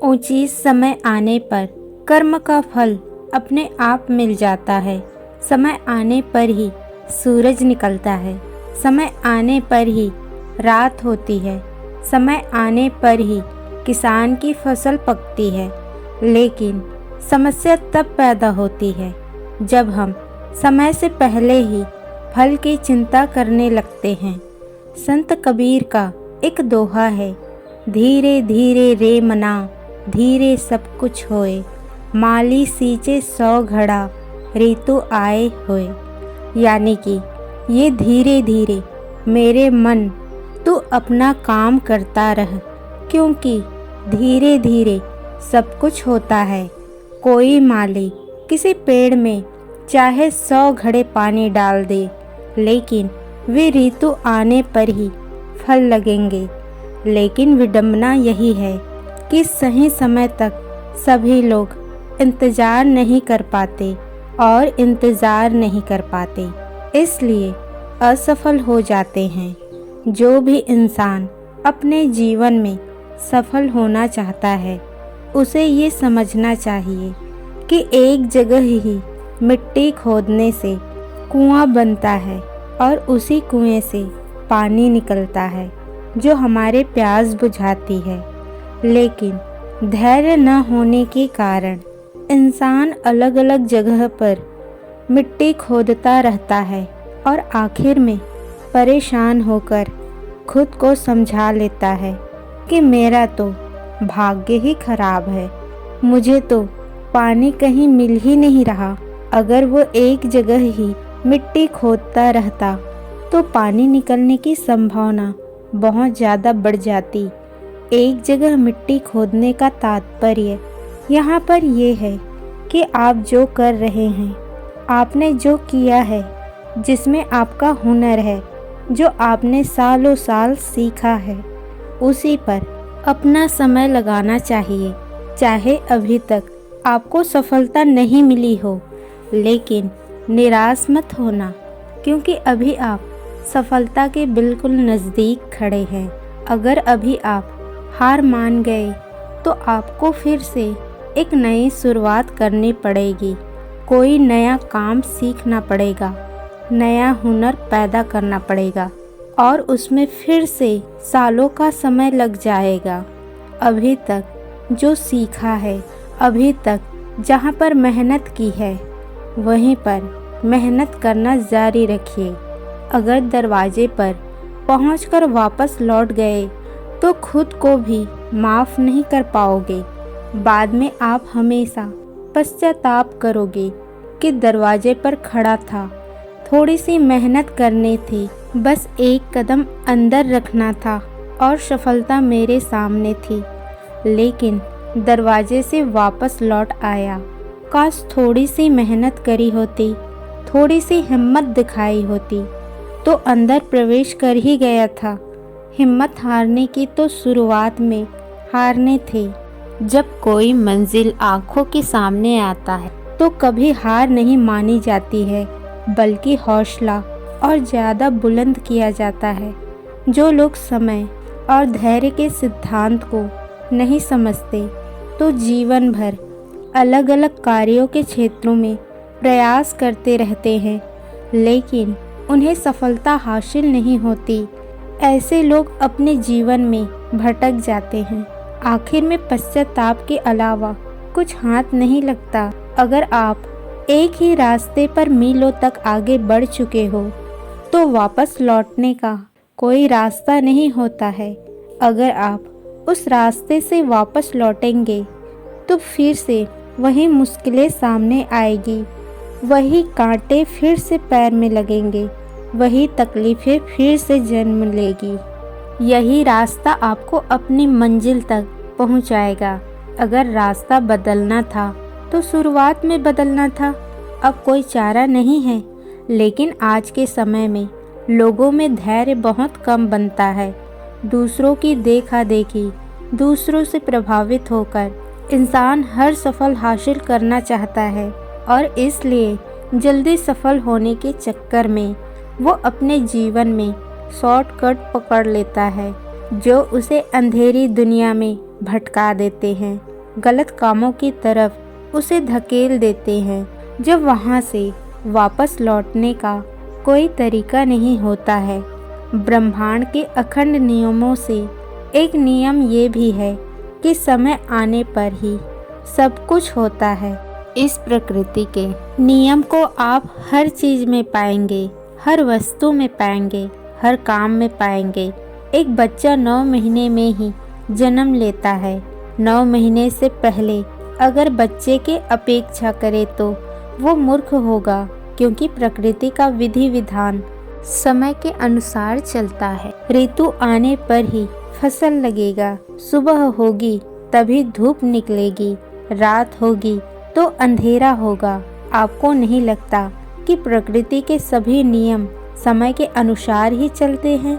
उचित समय आने पर कर्म का फल अपने आप मिल जाता है। समय आने पर ही सूरज निकलता है, समय आने पर ही रात होती है, समय आने पर ही किसान की फसल पकती है। लेकिन समस्या तब पैदा होती है जब हम समय से पहले ही फल की चिंता करने लगते हैं। संत कबीर का एक दोहा है, धीरे धीरे रे मना, धीरे सब कुछ होए, माली सींचे 100 घड़ा, ऋतु आए होए। यानी कि ये धीरे धीरे मेरे मन, तू अपना काम करता रह, क्योंकि धीरे धीरे सब कुछ होता है। कोई माली किसी पेड़ में चाहे 100 घड़े पानी डाल दे, लेकिन वे ऋतु आने पर ही फल लगेंगे। लेकिन विडंबना यही है कि सही समय तक सभी लोग इंतज़ार नहीं कर पाते और इंतज़ार नहीं कर पाते, इसलिए असफल हो जाते हैं। जो भी इंसान अपने जीवन में सफल होना चाहता है, उसे ये समझना चाहिए कि एक जगह ही मिट्टी खोदने से कुआं बनता है और उसी कुएं से पानी निकलता है जो हमारे प्यास बुझाती है। लेकिन धैर्य न होने के कारण इंसान अलग अलग जगह पर मिट्टी खोदता रहता है और आखिर में परेशान होकर खुद को समझा लेता है कि मेरा तो भाग्य ही खराब है, मुझे तो पानी कहीं मिल ही नहीं रहा। अगर वो एक जगह ही मिट्टी खोदता रहता तो पानी निकलने की संभावना बहुत ज़्यादा बढ़ जाती। एक जगह मिट्टी खोदने का तात्पर्य यहाँ पर ये है कि आप जो कर रहे हैं, आपने जो किया है, जिसमें आपका हुनर है, जो आपने सालों साल सीखा है, उसी पर अपना समय लगाना चाहिए। चाहे अभी तक आपको सफलता नहीं मिली हो, लेकिन निराश मत होना, क्योंकि अभी आप सफलता के बिल्कुल नज़दीक खड़े हैं। अगर अभी आप हार मान गए तो आपको फिर से एक नई शुरुआत करनी पड़ेगी। कोई नया काम सीखना पड़ेगा, नया हुनर पैदा करना पड़ेगा और उसमें फिर से सालों का समय लग जाएगा। अभी तक जो सीखा है, अभी तक जहाँ पर मेहनत की है, वहीं पर मेहनत करना जारी रखिए। अगर दरवाजे पर पहुंचकर वापस लौट गए तो खुद को भी माफ़ नहीं कर पाओगे। बाद में आप हमेशा पश्चाताप करोगे कि दरवाजे पर खड़ा था, थोड़ी सी मेहनत करनी थी, बस एक कदम अंदर रखना था और सफलता मेरे सामने थी, लेकिन दरवाजे से वापस लौट आया। काश थोड़ी सी मेहनत करी होती, थोड़ी सी हिम्मत दिखाई होती तो अंदर प्रवेश कर ही गया था। हिम्मत हारने की तो शुरुआत में हारने थे। जब कोई मंजिल आंखों के सामने आता है तो कभी हार नहीं मानी जाती है, बल्कि हौसला और ज़्यादा बुलंद किया जाता है। जो लोग समय और धैर्य के सिद्धांत को नहीं समझते तो जीवन भर अलग अलग कार्यों के क्षेत्रों में प्रयास करते रहते हैं, लेकिन उन्हें सफलता हासिल नहीं होती। ऐसे लोग अपने जीवन में भटक जाते हैं। आखिर में पश्चाताप के अलावा कुछ हाथ नहीं लगता। अगर आप एक ही रास्ते पर मीलों तक आगे बढ़ चुके हो तो वापस लौटने का कोई रास्ता नहीं होता है। अगर आप उस रास्ते से वापस लौटेंगे तो फिर से वही मुश्किलें सामने आएगी, वही कांटे फिर से पैर में लगेंगे, वही तकलीफ़ें फिर से जन्म लेगी। यही रास्ता आपको अपनी मंजिल तक पहुंचाएगा। अगर रास्ता बदलना था तो शुरुआत में बदलना था, अब कोई चारा नहीं है। लेकिन आज के समय में लोगों में धैर्य बहुत कम बनता है। दूसरों की देखा देखी, दूसरों से प्रभावित होकर इंसान हर सफल हासिल करना चाहता है और इसलिए जल्दी सफल होने के चक्कर में वो अपने जीवन में शॉर्टकट पकड़ लेता है, जो उसे अंधेरी दुनिया में भटका देते हैं, गलत कामों की तरफ उसे धकेल देते हैं। जब वहाँ से वापस लौटने का कोई तरीका नहीं होता है। ब्रह्मांड के अखंड नियमों से एक नियम ये भी है कि समय आने पर ही सब कुछ होता है। इस प्रकृति के नियम को आप हर चीज में पाएंगे, हर वस्तु में पाएंगे, हर काम में पाएंगे। एक बच्चा 9 महीने में ही जन्म लेता है। 9 महीने से पहले अगर बच्चे के अपेक्षा करे तो वो मूर्ख होगा, क्योंकि प्रकृति का विधि विधान समय के अनुसार चलता है। ऋतु आने पर ही फसल लगेगा, सुबह होगी तभी धूप निकलेगी, रात होगी तो अंधेरा होगा। आपको नहीं लगता कि प्रकृति के सभी नियम समय के अनुसार ही चलते हैं?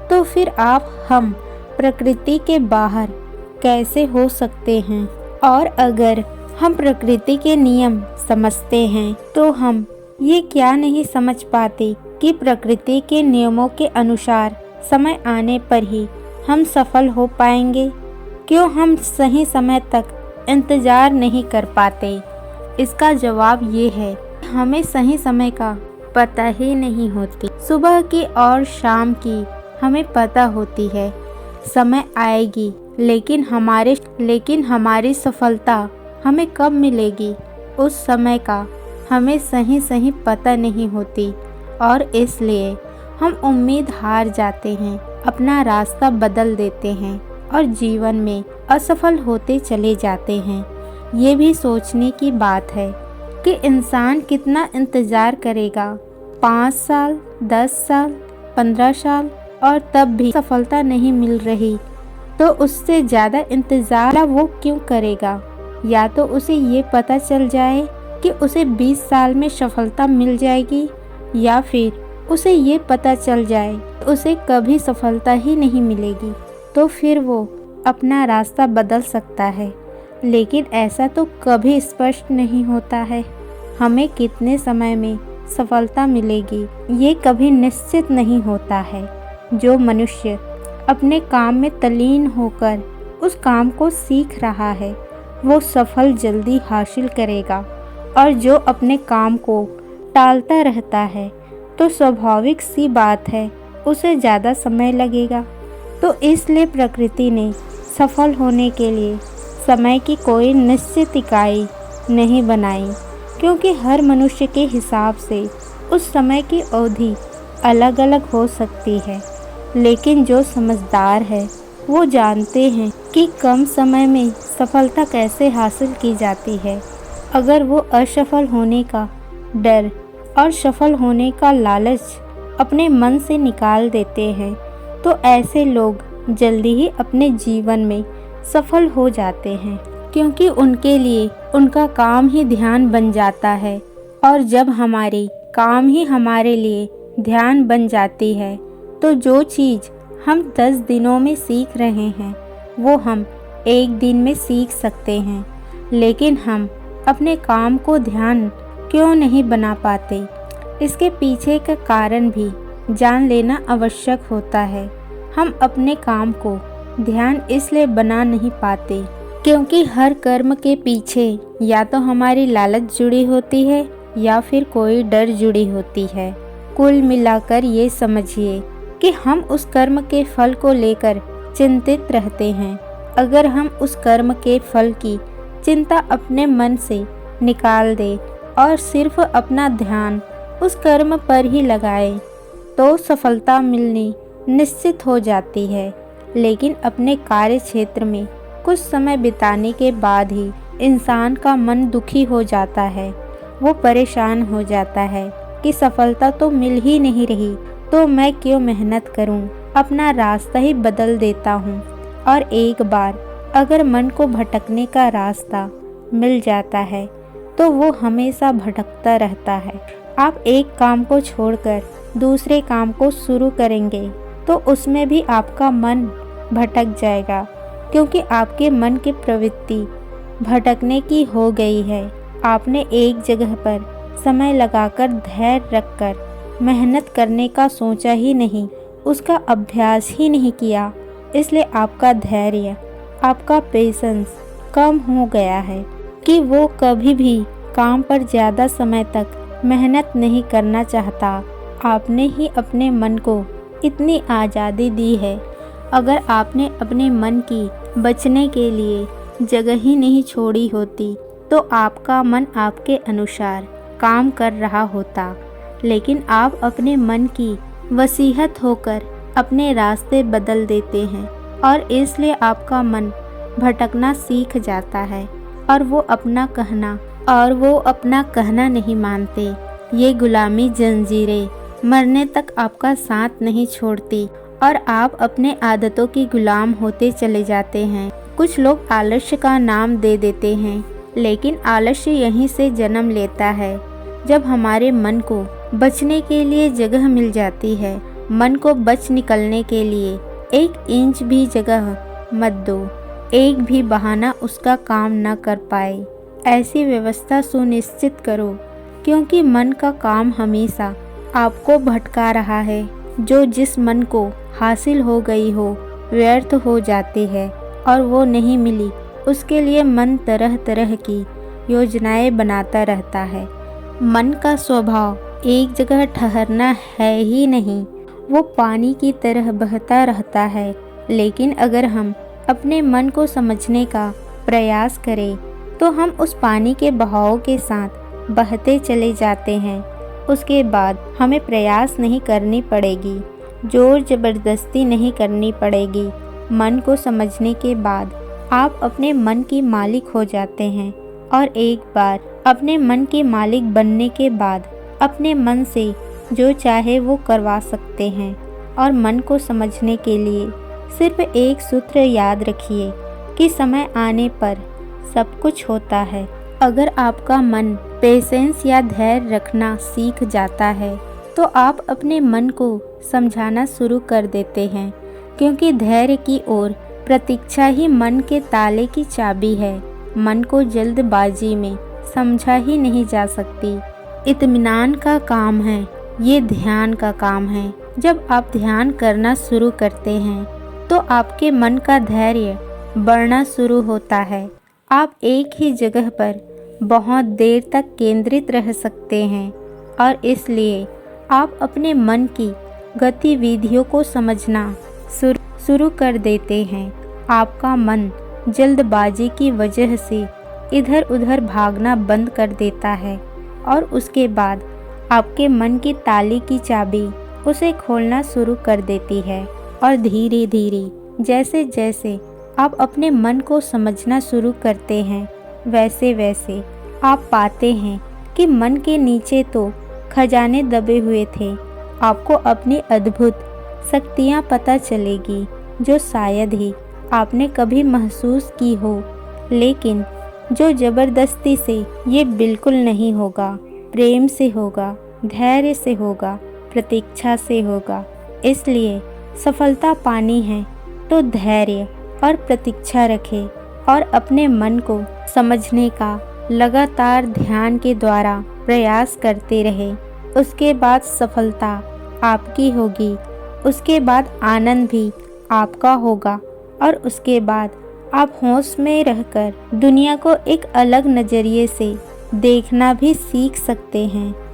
तो फिर आप हम प्रकृति के बाहर कैसे हो सकते हैं? और अगर हम प्रकृति के नियम समझते हैं तो हम ये क्या नहीं समझ पाते कि प्रकृति के नियमों के अनुसार समय आने पर ही हम सफल हो पाएंगे? क्यों हम सही समय तक इंतज़ार नहीं कर पाते? इसका जवाब ये है, हमें सही समय का पता ही नहीं होती। सुबह की और शाम की हमें पता होती है समय आएगी, लेकिन हमारी सफलता हमें कब मिलेगी उस समय का हमें सही पता नहीं होती, और इसलिए हम उम्मीद हार जाते हैं, अपना रास्ता बदल देते हैं और जीवन में असफल होते चले जाते हैं। ये भी सोचने की बात है कि इंसान कितना इंतज़ार करेगा, 5 साल, 10 साल, 15 साल, और तब भी सफलता नहीं मिल रही तो उससे ज़्यादा इंतज़ार वो क्यों करेगा? या तो उसे ये पता चल जाए कि उसे 20 साल में सफलता मिल जाएगी, या फिर उसे ये पता चल जाए कि उसे कभी सफलता ही नहीं मिलेगी, तो फिर वो अपना रास्ता बदल सकता है। लेकिन ऐसा तो कभी स्पष्ट नहीं होता है। हमें कितने समय में सफलता मिलेगी ये कभी निश्चित नहीं होता है। जो मनुष्य अपने काम में तल्लीन होकर उस काम को सीख रहा है वो सफल जल्दी हासिल करेगा, और जो अपने काम को टालता रहता है तो स्वाभाविक सी बात है उसे ज़्यादा समय लगेगा। तो इसलिए प्रकृति ने सफल होने के लिए समय की कोई निश्चित इकाई नहीं बनाई, क्योंकि हर मनुष्य के हिसाब से उस समय की अवधि अलग अलग हो सकती है। लेकिन जो समझदार है वो जानते हैं कि कम समय में सफलता कैसे हासिल की जाती है। अगर वो असफल होने का डर और सफल होने का लालच अपने मन से निकाल देते हैं तो ऐसे लोग जल्दी ही अपने जीवन में सफल हो जाते हैं, क्योंकि उनके लिए उनका काम ही ध्यान बन जाता है। और जब हमारी काम ही हमारे लिए ध्यान बन जाती है तो जो चीज़ हम 10 दिनों में सीख रहे हैं वो हम 1 दिन में सीख सकते हैं। लेकिन हम अपने काम को ध्यान क्यों नहीं बना पाते? इसके पीछे का कारण भी जान लेना आवश्यक होता है। हम अपने काम को ध्यान इसलिए बना नहीं पाते क्योंकि हर कर्म के पीछे या तो हमारी लालच जुड़ी होती है या फिर कोई डर जुड़ी होती है। कुल मिलाकर ये समझिए कि हम उस कर्म के फल को लेकर चिंतित रहते हैं। अगर हम उस कर्म के फल की चिंता अपने मन से निकाल दें और सिर्फ अपना ध्यान उस कर्म पर ही लगाएं, तो सफलता मिलनी निश्चित हो जाती है। लेकिन अपने कार्य क्षेत्र में कुछ समय बिताने के बाद ही इंसान का मन दुखी हो जाता है। वो परेशान हो जाता है कि सफलता तो मिल ही नहीं रही, तो मैं क्यों मेहनत करूं? अपना रास्ता ही बदल देता हूं। और एक बार अगर मन को भटकने का रास्ता मिल जाता है तो वो हमेशा भटकता रहता है। आप एक काम को छोड़कर दूसरे काम को शुरू करेंगे तो उसमें भी आपका मन भटक जाएगा, क्योंकि आपके मन की प्रवृत्ति भटकने की हो गई है। आपने एक जगह पर समय लगाकर धैर्य रखकर मेहनत करने का सोचा ही नहीं, उसका अभ्यास ही नहीं किया, इसलिए आपका धैर्य आपका पेशेंस कम हो गया है कि वो कभी भी काम पर ज़्यादा समय तक मेहनत नहीं करना चाहता। आपने ही अपने मन को इतनी आज़ादी दी है। अगर आपने अपने मन की बचने के लिए जगह ही नहीं छोड़ी होती तो आपका मन आपके अनुसार काम कर रहा होता। लेकिन आप अपने मन की वसीयत होकर अपने रास्ते बदल देते हैं और इसलिए आपका मन भटकना सीख जाता है और वो अपना कहना नहीं मानते। ये गुलामी जंजीरें मरने तक आपका साथ नहीं छोड़ती और आप अपने आदतों की गुलाम होते चले जाते हैं। कुछ लोग आलस्य का नाम दे देते हैं, लेकिन आलस्य यहीं से जन्म लेता है जब हमारे मन को बचने के लिए जगह मिल जाती है। मन को बच निकलने के लिए 1 इंच भी जगह मत दो, एक भी बहाना उसका काम न कर पाए। ऐसी व्यवस्था सुनिश्चित करो, क्योंकि मन का काम हमेशा आपको भटका रहा है। जो जिस मन को हासिल हो गई हो व्यर्थ हो जाती है और वो नहीं मिली, उसके लिए मन तरह तरह की योजनाएं बनाता रहता है। मन का स्वभाव एक जगह ठहरना है ही नहीं, वो पानी की तरह बहता रहता है। लेकिन अगर हम अपने मन को समझने का प्रयास करें तो हम उस पानी के बहाव के साथ बहते चले जाते हैं। उसके बाद हमें प्रयास नहीं करनी पड़ेगी, जोर ज़बरदस्ती नहीं करनी पड़ेगी। मन को समझने के बाद आप अपने मन की मालिक हो जाते हैं और एक बार अपने मन के मालिक बनने के बाद अपने मन से जो चाहे वो करवा सकते हैं। और मन को समझने के लिए सिर्फ एक सूत्र याद रखिए कि समय आने पर सब कुछ होता है। अगर आपका मन पेशेंस या धैर्य रखना सीख जाता है तो आप अपने मन को समझाना शुरू कर देते हैं, क्योंकि धैर्य की ओर प्रतीक्षा ही मन के ताले की चाबी है। मन को जल्दबाजी में समझा ही नहीं जा सकती। इत्मीनान का काम है, ये ध्यान का काम है। जब आप ध्यान करना शुरू करते हैं तो आपके मन का धैर्य बढ़ना शुरू होता है। आप एक ही जगह पर बहुत देर तक केंद्रित रह सकते हैं और इसलिए आप अपने मन की गतिविधियों को समझना शुरू कर देते हैं। आपका मन जल्दबाजी की वजह से इधर उधर भागना बंद कर देता है और उसके बाद आपके मन की ताली की चाबी उसे खोलना शुरू कर देती है। और धीरे धीरे जैसे जैसे आप अपने मन को समझना शुरू करते हैं, वैसे वैसे आप पाते हैं कि मन के नीचे तो खजाने दबे हुए थे। आपको अपनी अद्भुत शक्तियाँ पता चलेगी जो शायद ही आपने कभी महसूस की हो, लेकिन जो ज़बरदस्ती से ये बिल्कुल नहीं होगा। प्रेम से होगा, धैर्य से होगा, प्रतीक्षा से होगा। इसलिए सफलता पानी है तो धैर्य और प्रतीक्षा रखें और अपने मन को समझने का लगातार ध्यान के द्वारा प्रयास करते रहें। उसके बाद सफलता आपकी होगी, उसके बाद आनंद भी आपका होगा और उसके बाद आप होश में रहकर दुनिया को एक अलग नज़रिए से देखना भी सीख सकते हैं।